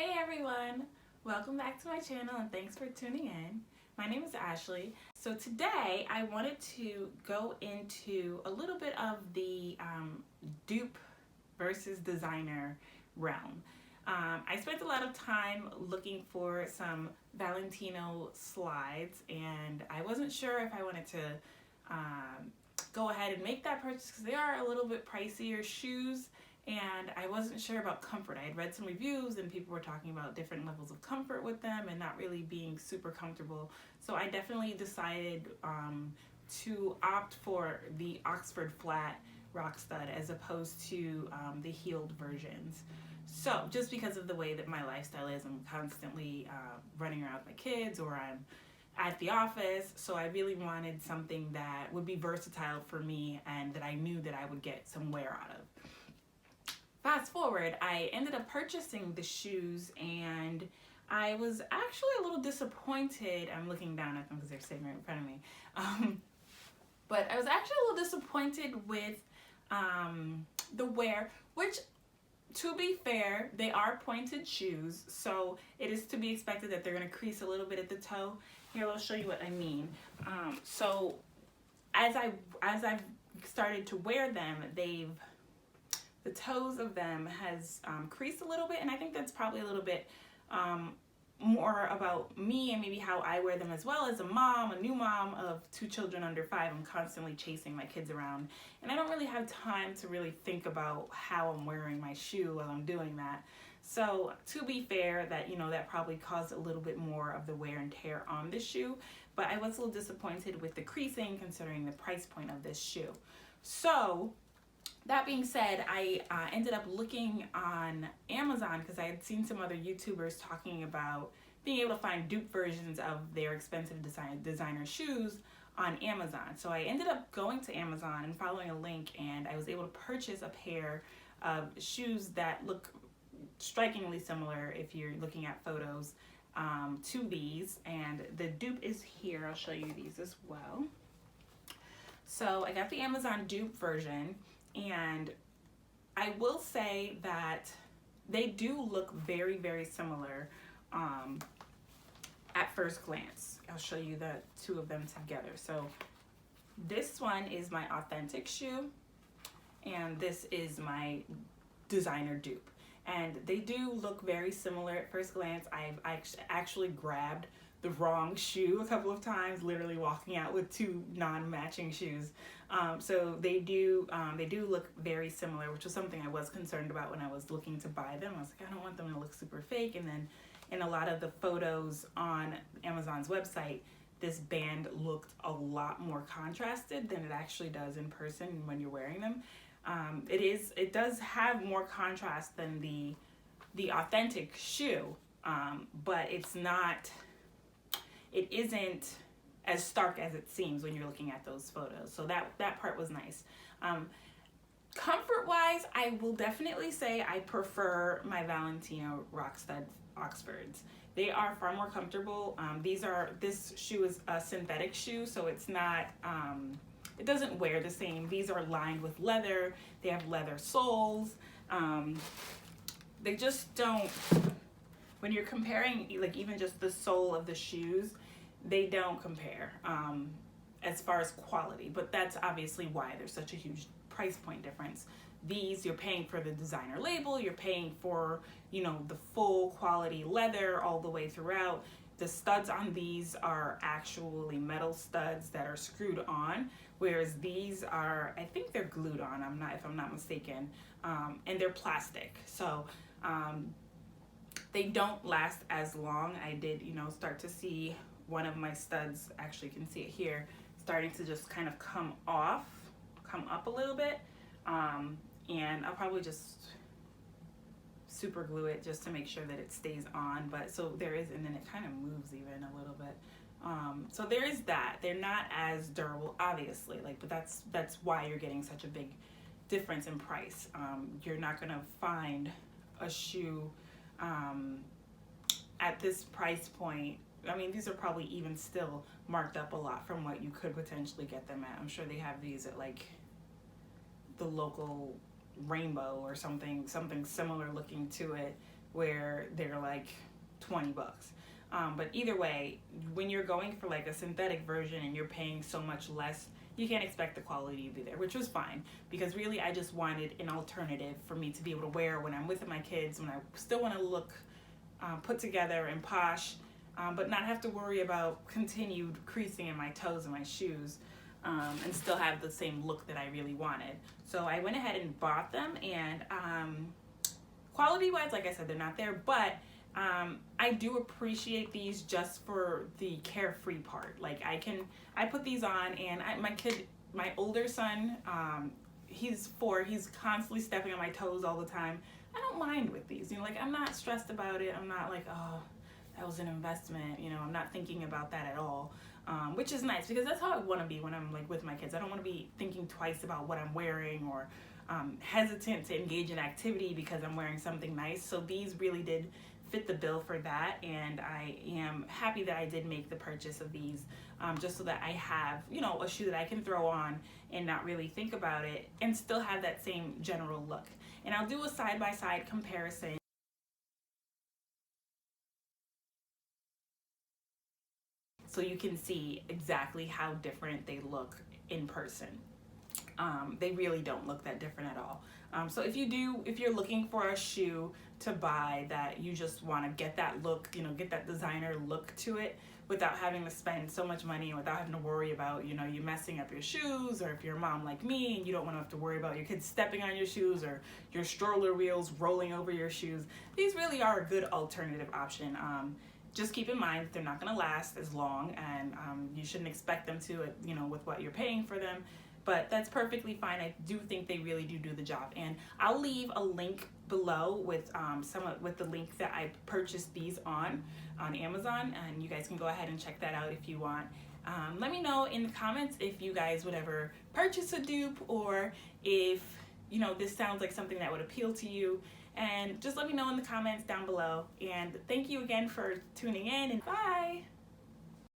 Hey everyone! Welcome back to my channel and thanks for tuning in. My name is Ashley. So today I wanted to go into a little bit of the dupe versus designer realm. I spent a lot of time looking for some Valentino slides and I wasn't sure if I wanted to go ahead and make that purchase because they are a little bit pricier shoes. And I wasn't sure about comfort. I had read some reviews and people were talking about different levels of comfort with them and not really being super comfortable. So I definitely decided to opt for the Oxford flat rockstud as opposed to the heeled versions. So just because of the way that my lifestyle is, I'm constantly running around with my kids or I'm at the office. So I really wanted something that would be versatile for me and that I knew that I would get some wear out of. Fast forward, I ended up purchasing the shoes and I was actually a little disappointed. I'm looking down at them because they're sitting right in front of me. But I was actually a little disappointed with the wear, which to be fair, they are pointed shoes. So it is to be expected that they're going to crease a little bit at the toe. Here, I'll show you what I mean. So as I've started to wear them, the toes of them has creased a little bit, and I think that's probably a little bit more about me and maybe how I wear them as well. As a mom, a new mom of 2 children under 5, I'm constantly chasing my kids around, and I don't really have time to really think about how I'm wearing my shoe while I'm doing that. So to be fair, that probably caused a little bit more of the wear and tear on this shoe, but I was a little disappointed with the creasing considering the price point of this shoe. So that being said, I ended up looking on Amazon because I had seen some other YouTubers talking about being able to find dupe versions of their expensive designer shoes on Amazon. So I ended up going to Amazon and following a link, and I was able to purchase a pair of shoes that look strikingly similar if you're looking at photos to these. And the dupe is here. I'll show you these as well. So I got the Amazon dupe version. And I will say that they do look very, very similar at first glance. I'll show you the 2 of them together. So this one is my authentic shoe, and this is my designer dupe. And they do look very similar at first glance. I've actually grabbed the wrong shoe a couple of times, literally walking out with 2 non-matching shoes. So they do look very similar, which was something I was concerned about when I was looking to buy them. I was like, I don't want them to look super fake. And then in a lot of the photos on Amazon's website, this band looked a lot more contrasted than it actually does in person when you're wearing them. It does have more contrast than the authentic shoe, but it isn't as stark as it seems when you're looking at those photos. So that part was nice. Comfort wise, I will definitely say I prefer my Valentino rockstud Oxfords. They are far more comfortable. This shoe is a synthetic shoe, so it's not, it doesn't wear the same. These are lined with leather. They have leather soles. They just don't, when you're comparing like even just the sole of the shoes, they don't compare as far as quality, but that's obviously why there's such a huge price point difference. These, you're paying for the designer label, you're paying for, the full quality leather all the way throughout. The studs on these are actually metal studs that are screwed on, whereas these are, I think they're glued on, if I'm not mistaken, and they're plastic. So they don't last as long. I did, start to see one of my studs, actually you can see it here, starting to just kind of come up a little bit. And I'll probably just super glue it just to make sure that it stays on. But so there is, and then it kind of moves even a little bit. So there is that. They're not as durable, obviously, but that's why you're getting such a big difference in price. You're not gonna find a shoe at this price point. I mean, these are probably even still marked up a lot from what you could potentially get them at. I'm sure they have these at like the local Rainbow or something similar looking to it where they're like 20 bucks. But either way, when you're going for like a synthetic version and you're paying so much less, you can't expect the quality to be there, which was fine, because really I just wanted an alternative for me to be able to wear when I'm with my kids, when I still want to look put together and posh, but not have to worry about continued creasing in my toes and my shoes, and still have the same look that I really wanted. So I went ahead and bought them, and quality wise, like I said, they're not there, but I do appreciate these just for the carefree part. Like I put these on, and my older son, he's 4, he's constantly stepping on my toes all the time. I don't mind with these, you know, like I'm not stressed about it. I'm not like, oh, that was an investment, you know, I'm not thinking about that at all. Which is nice, because that's how I want to be when I'm like with my kids. I don't want to be thinking twice about what I'm wearing, or hesitant to engage in activity because I'm wearing something nice. So these really did fit the bill for that, and I am happy that I did make the purchase of these, just so that I have, you know, a shoe that I can throw on and not really think about it and still have that same general look. And I'll do a side-by-side comparison so you can see exactly how different they look in person. They really don't look that different at all. So if you're looking for a shoe to buy that you just want to get that look, you know, get that designer look to it without having to spend so much money and without having to worry about, you know, you messing up your shoes, or if you're a mom like me and you don't want to have to worry about your kids stepping on your shoes or your stroller wheels rolling over your shoes, these really are a good alternative option. Just keep in mind they're not going to last as long, and you shouldn't expect them to, you know, with what you're paying for them. But that's perfectly fine. I do think they really do the job, and I'll leave a link below with with the link that I purchased these on Amazon, and you guys can go ahead and check that out if you want. Let me know in the comments if you guys would ever purchase a dupe, or if, you know, this sounds like something that would appeal to you. And just let me know in the comments down below. And thank you again for tuning in, and bye!